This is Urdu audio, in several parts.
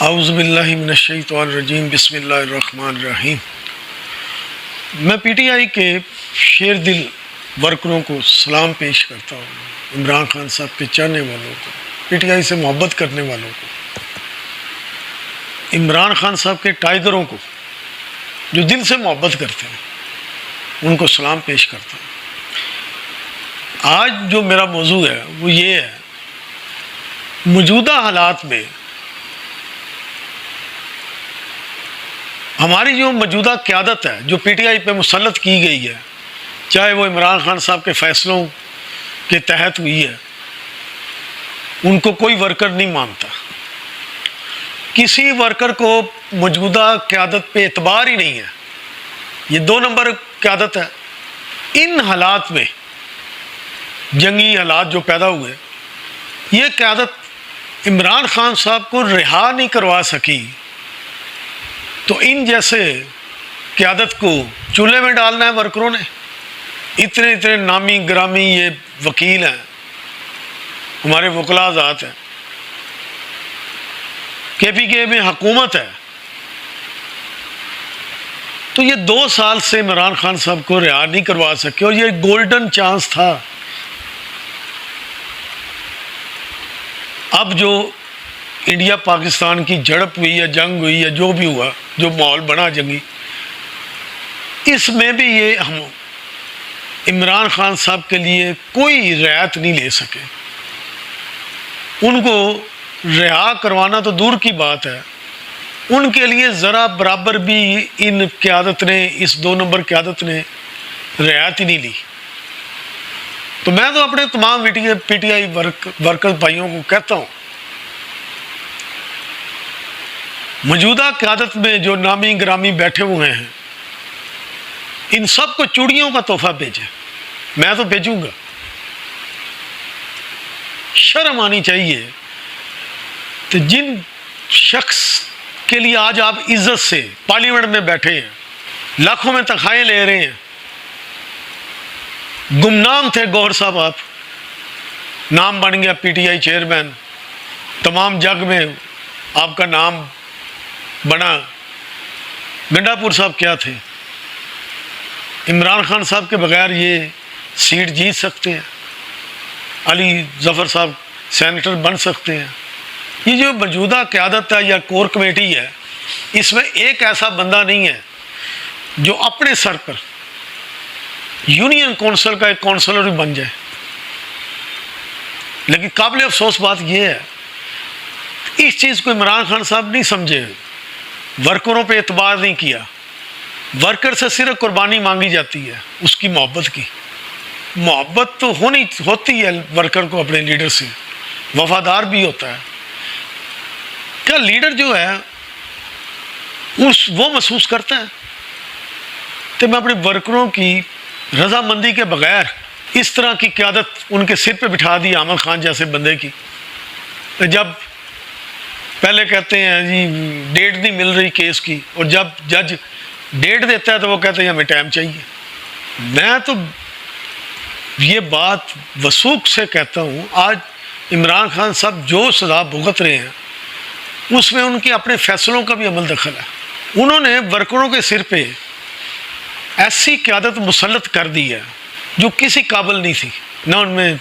اعوذ باللہ من الشیطان الرجیم بسم اللہ الرحمن الرحیم۔ میں پی ٹی آئی کے شیر دل ورکروں کو سلام پیش کرتا ہوں، عمران خان صاحب کے چاہنے والوں کو، پی ٹی آئی سے محبت کرنے والوں کو، عمران خان صاحب کے ٹائیگروں کو جو دل سے محبت کرتے ہیں، ان کو سلام پیش کرتا ہوں۔ آج جو میرا موضوع ہے وہ یہ ہے، موجودہ حالات میں ہماری جو موجودہ قیادت ہے جو پی ٹی آئی پہ مسلط کی گئی ہے، چاہے وہ عمران خان صاحب کے فیصلوں کے تحت ہوئی ہے، ان کو کوئی ورکر نہیں مانتا۔ کسی ورکر کو موجودہ قیادت پہ اعتبار ہی نہیں ہے، یہ 2 نمبر قیادت ہے۔ ان حالات میں جنگی حالات جو پیدا ہوئے، یہ قیادت عمران خان صاحب کو رہا نہیں کروا سکی، تو ان جیسے قیادت کو چولہے میں ڈالنا ہے ورکروں نے۔ اتنے نامی گرامی یہ وکیل ہیں، ہمارے وکلاء ذات ہیں، کے پی کے میں حکومت ہے، تو یہ 2 سال سے عمران خان صاحب کو رہا نہیں کروا سکے، اور یہ گولڈن چانس تھا۔ اب جو انڈیا پاکستان کی جھڑپ ہوئی ہے، جنگ ہوئی ہے، جو بھی ہوا، جو ماحول بنا جنگی، اس میں بھی یہ ہم عمران خان صاحب کے لیے کوئی رعایت نہیں لے سکے۔ ان کو رہا کروانا تو دور کی بات ہے، ان کے لیے ذرا برابر بھی ان قیادت نے، اس 2 نمبر قیادت نے رعایت ہی نہیں لی۔ تو میں تو اپنے تمام پی ٹی آئی ورکر بھائیوں کو کہتا ہوں، موجودہ قیادت میں جو نامی گرامی بیٹھے ہوئے ہیں، ان سب کو چوڑیوں کا تحفہ بھیجیں۔ میں تو بھیجوں گا۔ شرم آنی چاہیے کہ جن شخص کے لیے آج آپ عزت سے پارلیمنٹ میں بیٹھے ہیں، لاکھوں میں تنخواہیں لے رہے ہیں، گمنام تھے گوہر صاحب، آپ نام بن گیا پی ٹی آئی چیئرمین، تمام جگ میں آپ کا نام بنا۔ گنڈا پور صاحب کیا تھے؟ عمران خان صاحب کے بغیر یہ سیٹ جیت سکتے ہیں؟ علی ظفر صاحب سینیٹر بن سکتے ہیں؟ یہ جو موجودہ قیادت ہے یا کور کمیٹی ہے، اس میں ایک ایسا بندہ نہیں ہے جو اپنے سر پر یونین کونسل کا ایک کونسلر بھی بن جائے۔ لیکن قابل افسوس بات یہ ہے، اس چیز کو عمران خان صاحب نہیں سمجھے، ورکروں پہ اعتبار نہیں کیا۔ ورکر سے صرف قربانی مانگی جاتی ہے، اس کی محبت کی۔ محبت تو ہوتی ہے ورکر کو اپنے لیڈر سے، وفادار بھی ہوتا ہے۔ کیا لیڈر جو ہے وہ محسوس کرتا ہے کہ میں اپنے ورکروں کی رضامندی کے بغیر اس طرح کی قیادت ان کے سر پہ بٹھا دی احمد خان جیسے بندے کی؟ جب پہلے کہتے ہیں جی ڈیٹ نہیں مل رہی کیس کی، اور جب جج ڈیٹ دیتا ہے تو وہ کہتے ہیں ہمیں ٹائم چاہیے۔ میں تو یہ بات وثوق سے کہتا ہوں، آج عمران خان صاحب جو سزا بھگت رہے ہیں، اس میں ان کے اپنے فیصلوں کا بھی عمل دخل ہے۔ انہوں نے ورکروں کے سر پہ ایسی قیادت مسلط کر دی ہے جو کسی قابل نہیں تھی، نہ ان میں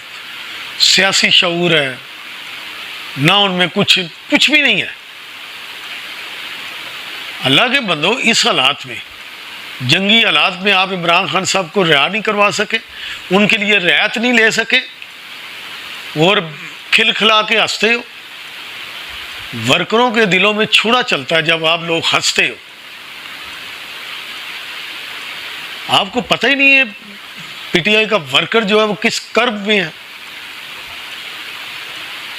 سیاسی شعور ہے، نہ ان میں کچھ بھی نہیں ہے۔ اللہ کے بندو، اس حالات میں، جنگی حالات میں آپ عمران خان صاحب کو رہا نہیں کروا سکے، ان کے لیے رعایت نہیں لے سکے، اور کھل کھلا کے ہنستے ہو۔ ورکروں کے دلوں میں چھوڑا چلتا ہے جب آپ لوگ ہنستے ہو۔ آپ کو پتہ ہی نہیں ہے پی ٹی آئی کا ورکر جو ہے وہ کس کرب میں ہے۔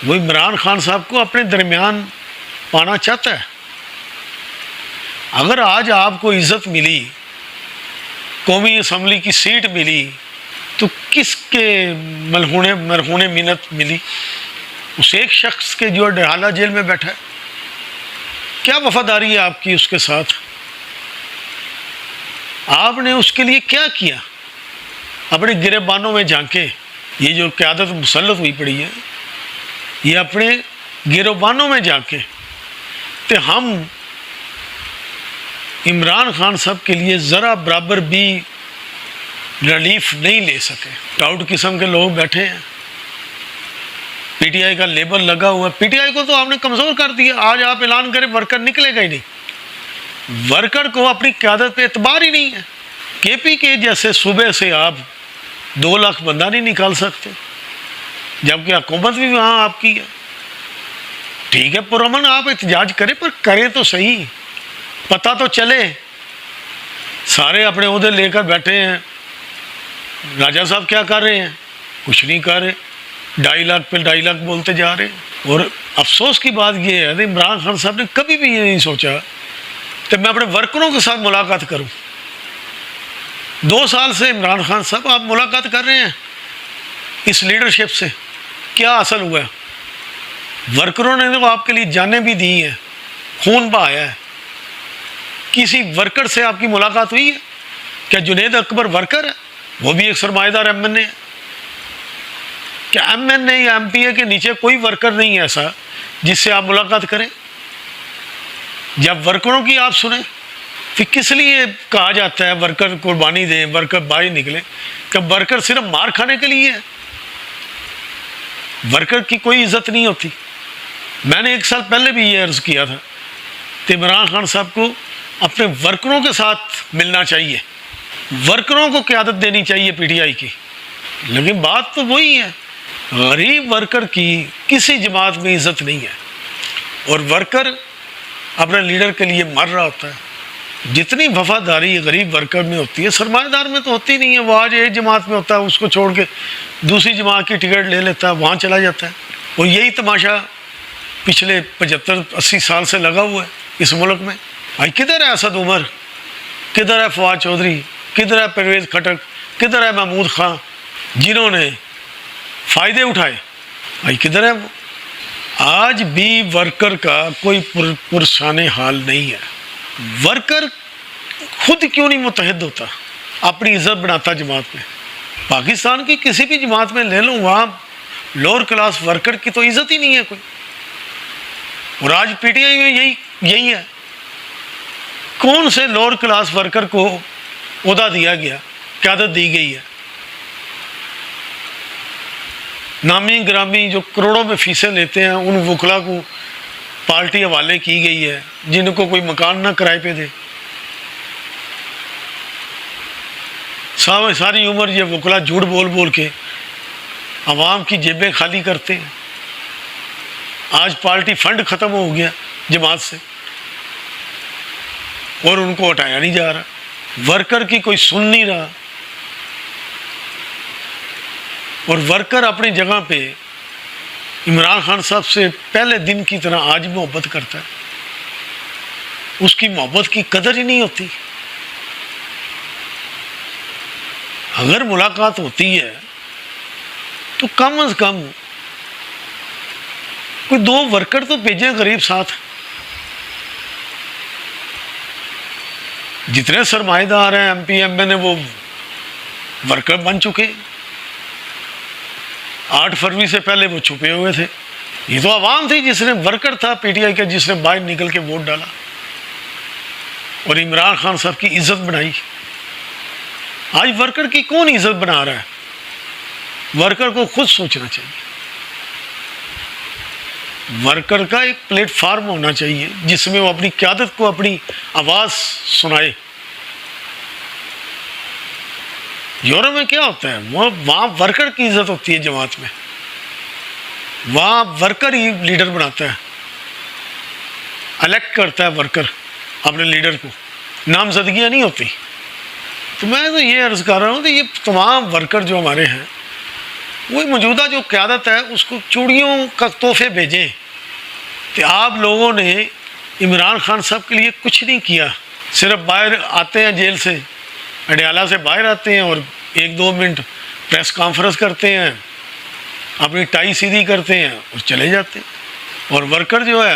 وہ عمران خان صاحب کو اپنے درمیان پانا چاہتا ہے۔ اگر آج آپ کو عزت ملی، قومی اسمبلی کی سیٹ ملی، تو کس کے مرہون منت ملی؟ اس ایک شخص کے جو ڈرہالہ جیل میں بیٹھا ہے۔ کیا وفاداری ہے آپ کی اس کے ساتھ؟ آپ نے اس کے لیے کیا کیا؟ اپنے گریبانوں میں جھانکے، یہ جو قیادت مسلط ہوئی پڑی ہے، یہ اپنے گروبانوں میں جا کے تو ہم عمران خان صاحب کے لیے ذرا برابر بھی ریلیف نہیں لے سکے. ڈاؤٹ قسم کے لوگ بیٹھے ہیں. پی ٹی آئی کا لیبل لگا ہوا ہے. پی ٹی آئی کو تو آپ نے کمزور کر دیا. آج آپ اعلان کریں ورکر نکلے گا ہی نہیں. ورکر کو اپنی قیادت پہ اعتبار ہی نہیں ہے. کے پی کے جیسے صوبے سے آپ 2 لاکھ بندہ نہیں نکال سکتے، جبکہ حکومت بھی وہاں آپ کی ہے. ٹھیک ہے، پرامن آپ احتجاج کریں، پر کریں تو صحیح، پتہ تو چلے. سارے اپنے عہدے لے کر بیٹھے ہیں. راجہ صاحب کیا کر رہے ہیں؟ کچھ نہیں کر رہے. 2.5 لاکھ پہ 2.5 لاکھ بولتے جا رہے ہیں. اور افسوس کی بات یہ ہے کہ عمران خان صاحب نے کبھی بھی یہ نہیں سوچا کہ میں اپنے ورکروں کے ساتھ ملاقات کروں. 2 سال سے عمران خان صاحب آپ ملاقات کر رہے ہیں اس لیڈرشپ سے. کیا حاصل ہوا ہے؟ ورکروں نے تو آپ کے لیے جانیں بھی دی ہیں، خون بہایا ہے. کسی ورکر سے آپ کی ملاقات ہوئی ہے؟ کیا جنید اکبر ورکر ہے؟ وہ بھی ایک سرمایہ دار ایم این اے ہے. کیا ایم این اے یا ایم پی اے کے نیچے کوئی ورکر نہیں ہے ایسا جس سے آپ ملاقات کریں؟ جب ورکروں کی آپ سنیں، پھر کس لیے کہا جاتا ہے ورکر قربانی دیں، ورکر باہر نکلیں؟ کہ ورکر صرف مار کھانے کے لیے ہے. ورکر کی کوئی عزت نہیں ہوتی. میں نے 1 سال پہلے بھی یہ عرض کیا تھا کہ عمران خان صاحب کو اپنے ورکروں کے ساتھ ملنا چاہیے، ورکروں کو قیادت دینی چاہیے پی ٹی آئی کی. لیکن بات تو وہی ہے، غریب ورکر کی کسی جماعت میں عزت نہیں ہے. اور ورکر اپنے لیڈر کے لیے مر رہا ہوتا ہے. جتنی وفاداری غریب ورکر میں ہوتی ہے سرمایہ دار میں تو ہوتی نہیں ہے. وہ آج ایک جماعت میں ہوتا ہے، اس کو چھوڑ کے دوسری جماعت کی ٹکٹ لے لیتا ہے، وہاں چلا جاتا ہے. اور یہی تماشا پچھلے 75-80 سال سے لگا ہوا ہے اس ملک میں. بھائی کدھر ہے اسد عمر؟ کدھر ہے فواد چودھری؟ کدھر ہے پرویز خٹک؟ کدھر ہے محمود خان جنہوں نے فائدے اٹھائے؟ بھائی کدھر ہے وہ؟ آج بھی ورکر کا کوئی پرسان حال نہیں ہے. ورکر خود کیوں نہیں متحد ہوتا، اپنی عزت بناتا جماعت میں؟ پاکستان کی کسی بھی جماعت میں لے لوں، وہاں لوور کلاس ورکر کی تو عزت ہی نہیں ہے کوئی. اور آج پی ٹی آئی میں یہی ہے. کون سے لوور کلاس ورکر کو عہدہ دیا گیا، قیادت دی گئی ہے؟ نامی گرامی جو کروڑوں میں فیسیں لیتے ہیں ان وکلا کو پارٹی حوالے کی گئی ہے، جن کو کوئی مکان نہ کرائے پہ دے. ساری عمر یہ وکلا جھوٹ بول بول کے عوام کی جیبیں خالی کرتے ہیں. آج پارٹی فنڈ ختم ہو گیا جماعت سے اور ان کو ہٹایا نہیں جا رہا. ورکر کی کوئی سن نہیں رہا. اور ورکر اپنی جگہ پہ عمران خان صاحب سے پہلے دن کی طرح آج محبت کرتا ہے. اس کی محبت کی قدر ہی نہیں ہوتی. اگر ملاقات ہوتی ہے تو کم از کم کوئی 2 ورکر تو بھیجیں غریب ساتھ. جتنے سرمایہ دار ہیں ایم پی ایم این اے وہ ورکر بن چکے. 8 فروری سے پہلے وہ چھپے ہوئے تھے. یہ تو عوام تھی جس نے، ورکر تھا پی ٹی آئی کا جس نے باہر نکل کے ووٹ ڈالا اور عمران خان صاحب کی عزت بنائی. آج ورکر کی کون عزت بنا رہا ہے؟ ورکر کو خود سوچنا چاہیے. ورکر کا ایک پلیٹ فارم ہونا چاہیے جس میں وہ اپنی قیادت کو اپنی آواز سنائے. یورپ میں کیا ہوتا ہے، وہاں ورکر کی عزت ہوتی ہے جماعت میں. وہاں ورکر ہی لیڈر بناتا ہے، الیکٹ کرتا ہے ورکر اپنے لیڈر کو، نامزدگیاں نہیں ہوتی. تو میں تو یہ عرض کر رہا ہوں کہ یہ تمام ورکر جو ہمارے ہیں وہ موجودہ جو قیادت ہے اس کو چوڑیوں کا تحفے بھیجیں کہ آپ لوگوں نے عمران خان صاحب کے لیے کچھ نہیں کیا. صرف باہر آتے ہیں جیل سے، اڈیالہ سے باہر آتے ہیں اور 1-2 منٹ پریس کانفرنس کرتے ہیں، اپنی ٹائی سیدھی کرتے ہیں اور چلے جاتے ہیں. اور ورکر جو ہے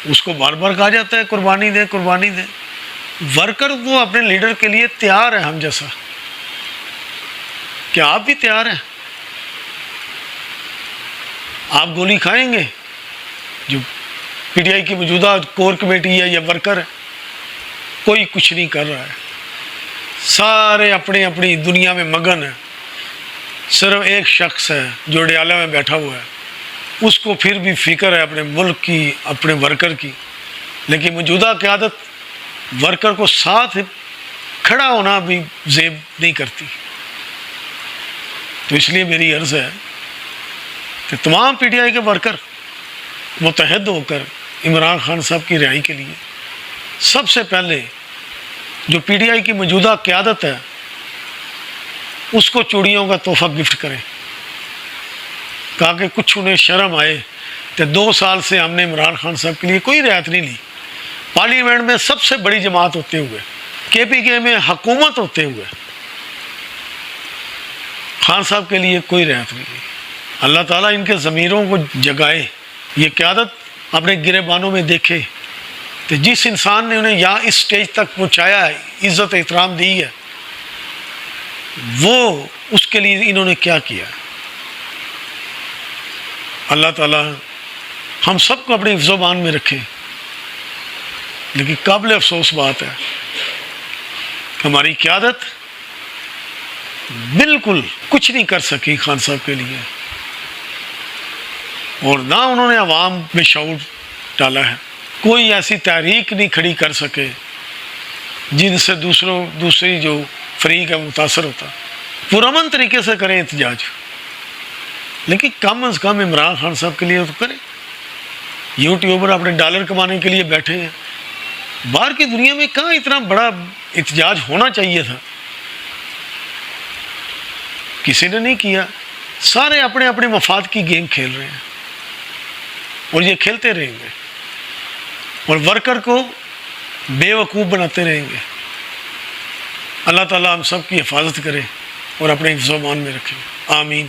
اس کو بار بار کہا جاتا ہے قربانی دیں قربانی دیں. ورکر تو اپنے لیڈر کے لیے تیار ہے ہم جیسا. کیا آپ بھی تیار ہیں؟ آپ گولی کھائیں گے جو پی ٹی آئی کی موجودہ کور کمیٹی ہے یا ورکر ہے، کوئی کچھ نہیں کر رہا ہے، سارے اپنی اپنی دنیا میں مگن ہیں۔ صرف ایک شخص ہے جو ڈیالہ میں بیٹھا ہوا ہے، اس کو پھر بھی فکر ہے اپنے ملک کی، اپنے ورکر کی، لیکن موجودہ قیادت ورکر کو ساتھ کھڑا ہونا بھی زیب نہیں کرتی۔ تو اس لیے میری عرض ہے کہ تمام پی ٹی آئی کے ورکر متحد ہو کر عمران خان صاحب کی رہائی کے لیے سب سے پہلے جو پی ٹی آئی کی موجودہ قیادت ہے اس کو چوڑیوں کا تحفہ گفٹ کریں، کہا کہ کچھ انہیں شرم آئے کہ 2 سال سے ہم نے عمران خان صاحب کے لیے کوئی رعایت نہیں لی، پارلیمنٹ میں سب سے بڑی جماعت ہوتے ہوئے، کے پی کے میں حکومت ہوتے ہوئے خان صاحب کے لیے کوئی رعایت نہیں لی۔ اللہ تعالیٰ ان کے ضمیروں کو جگائے، یہ قیادت اپنے گریبانوں میں دیکھے کہ جس انسان نے انہیں یہاں اس سٹیج تک پہنچایا ہے، عزت احترام دی ہے، وہ اس کے لیے انہوں نے کیا کیا۔ اللہ تعالیٰ ہم سب کو اپنے حفظ و امان میں رکھے، لیکن قابل افسوس بات ہے کہ ہماری قیادت بالکل کچھ نہیں کر سکی خان صاحب کے لیے، اور نہ انہوں نے عوام میں شعور ڈالا ہے، کوئی ایسی تحریک نہیں کھڑی کر سکے جن سے دوسری جو فریق ہے متاثر ہوتا۔ پرامن طریقے سے کریں احتجاج، لیکن کم از کم عمران خان صاحب کے لیے تو کریں۔ یوٹیوبر اپنے ڈالر کمانے کے لیے بیٹھے ہیں، باہر کی دنیا میں کہاں اتنا بڑا احتجاج ہونا چاہیے تھا، کسی نے نہیں کیا، سارے اپنے اپنے مفاد کی گیم کھیل رہے ہیں اور یہ کھیلتے رہیں گے اور ورکر کو بے وقوف بناتے رہیں گے۔ اللہ تعالیٰ ہم سب کی حفاظت کرے اور اپنے حفظ و امان میں رکھے، آمین۔